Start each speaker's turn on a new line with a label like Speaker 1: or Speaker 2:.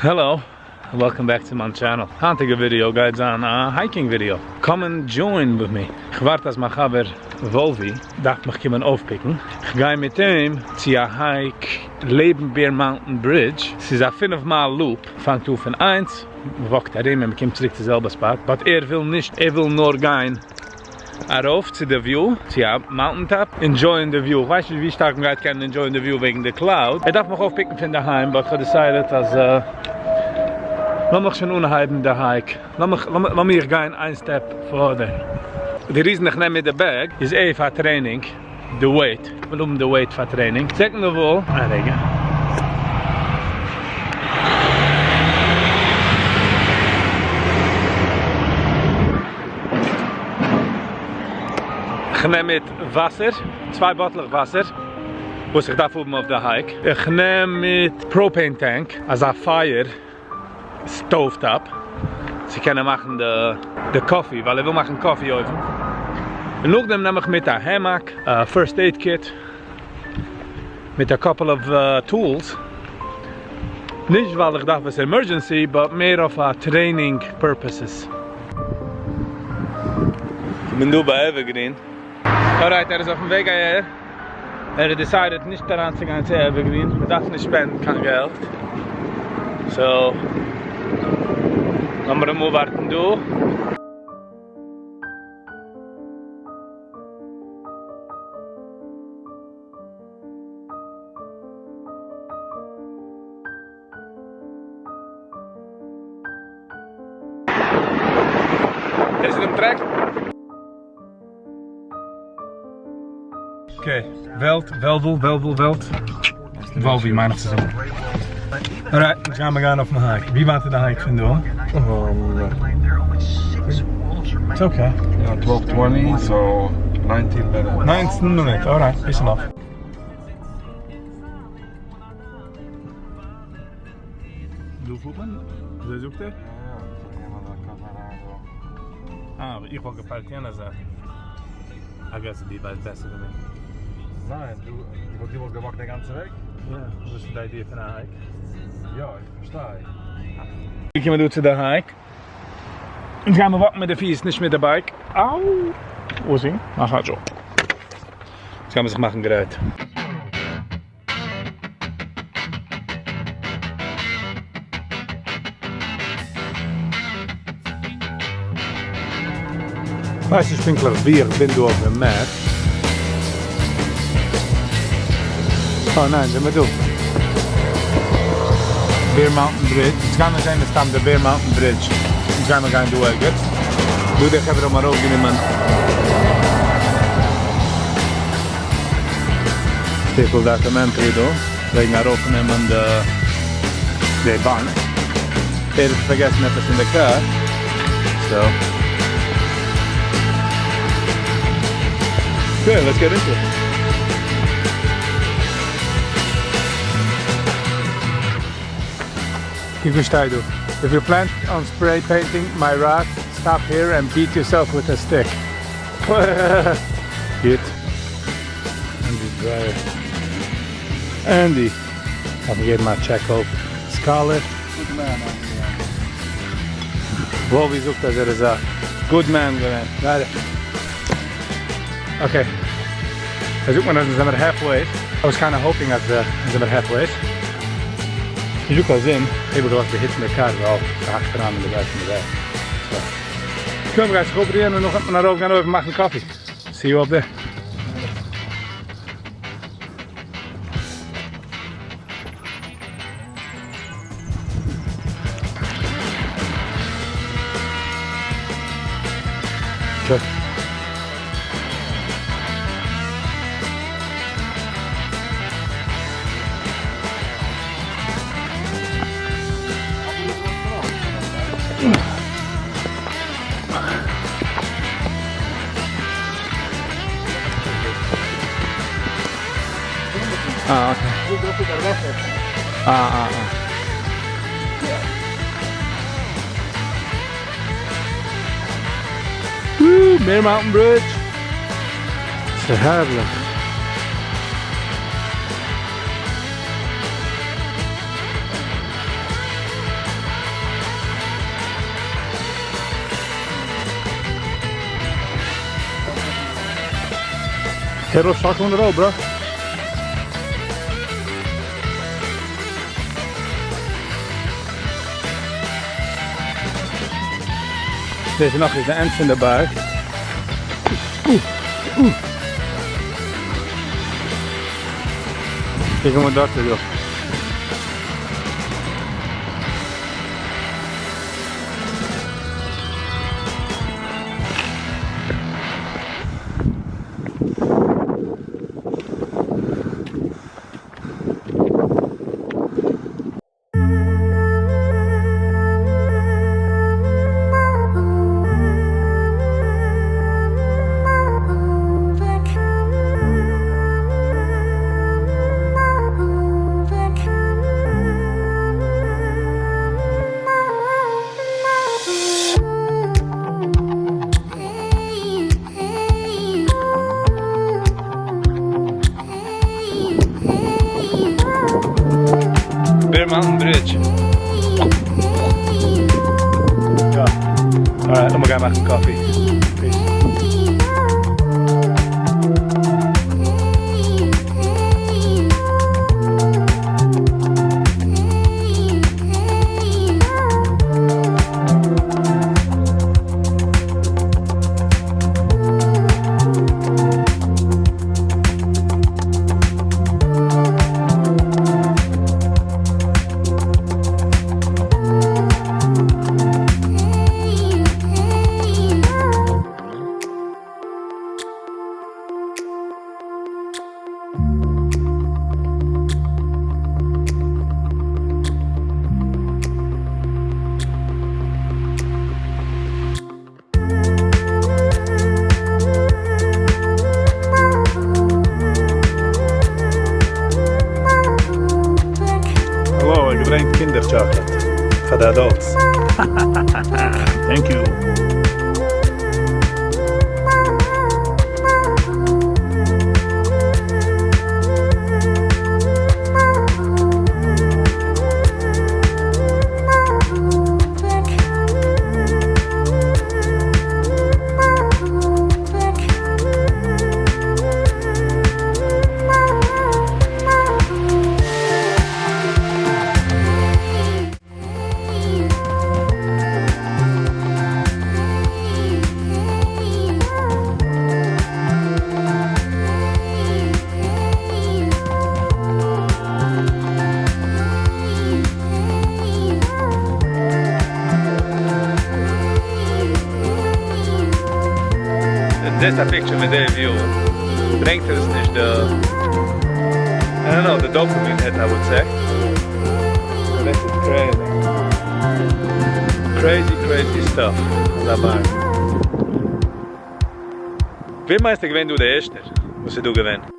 Speaker 1: Hello, welcome back to my channel. Handige video guys on a hiking video. Come and join with me. Ich warte als mein Chaber Volvi, dacht mich kommen aufpicken. Ich gehe mit ihm zu a hike Bear Mountain Bridge. Es ist a 5-Mile Loop. Fangt auf in 1, walkt darin und kommt zurück zu selber Spot. But will nicht, will nur gehen rauf zu der View, zu a Mountaintop, enjoying the view. Ich weiß nicht, wie stark man geht kann enjoying the view wegen der Cloud. Darf mich aufpicken von daheim, but ich habe decided, als lass mich schon unhalten der Hike. Lass mich gehen ein Step further. Die reason ich nehme mit der Bag ist für Training, the weight. Warum the weight für Training? Second of all, anregen. Ich nehme mit Wasser, 2 Bottle Wasser, was ich darf oben auf der Hike. Ich nehme mit Propane Tank, als ein Fire, stovetop. Sie können machen de Coffee, weil will machen Coffee oven. Und nachdem nehme ich mit einem Hammock, First Aid Kit, mit a couple of tools. Nicht weil ich dachte, es ist emergency, but mehr of a training purposes. Ich bin bei Evergreen. Alright, ist auf dem Weg hierher. Hat decided nicht daran zu gehen zu Evergreen. Wir darf nicht spenden, kein Geld. So, lassen wir mal warten du. Is het hem trek? Okay, Veld. Volvi, meine ich zu sagen. Alright, jetzt gaan we gaan auf mijn hike. Wie wart de hike vinden? It's okay.
Speaker 2: Yeah, 12:20, so 19 minutes.
Speaker 1: 19 minutes, alright, is enough. Du voetman? Ze zoekt er? Ah, ich wollte geparkt jena sagen. I guess die weiß besser für mich.
Speaker 2: Nein, die wordt gewakt de ganze Weg?
Speaker 1: Ja, das ist die Idee von der Hike.
Speaker 2: Ja, ich verstehe.
Speaker 1: Wie kommen wir zu der Hike? Und gaan wir walken mit der Fies, nicht mit der Bike. Au! Wo ist sie? Ach, halt schon. Jetzt gaan wir sich machen gerät. Weiß ich bin klar, wie ich bin auf dem Map. Oh nein, sind wir durch. Bear Mountain Bridge. It's gonna zijn de Bear Mountain Bridge. It's gonna gaan doen eigenlijk. Doe dit even maar ook in mijn stapel documentary door. Dat ik naar open nemen de bank. Eerder vergessen etwas in de car. So. Okay, let's get into it. If you plan on spray painting my rock, stop here and beat yourself with a stick. Good. Andy's dryer. Andy. I'll give my check off. Scarlett.
Speaker 2: Good man.
Speaker 1: Volvi zoekt dat er is a good man geweest. Got it. Okay. I zoek maar dat ze maar halfway. I was kind of hoping that ze maar halfway. Je zoekt als in, even gewacht de hits in de kaart wel achteraan in de buiten van de weg. So. Kom guys, go en nog naar over gaan we even maken koffie. See you up there. Okay. Ah, okay. Ah. Woo, Bear Mountain Bridge. It's a herrlich. Hero shock on the road, bro. Deze nog is de ends in de buik. Kijk hoe mijn dokter joh. Mountain Bridge. Ja. Alright, dan gaan we maken koffie. Peace. Hallo, ik breng kinderchocolate. Voor de adults. Thank you. This picture with the view bringt es nicht I don't know, the dopamine hit, I would say. So this is crazy. Crazy stuff. Dabei. Wie meinst du, wenn du der Erste? Was du gewinnen?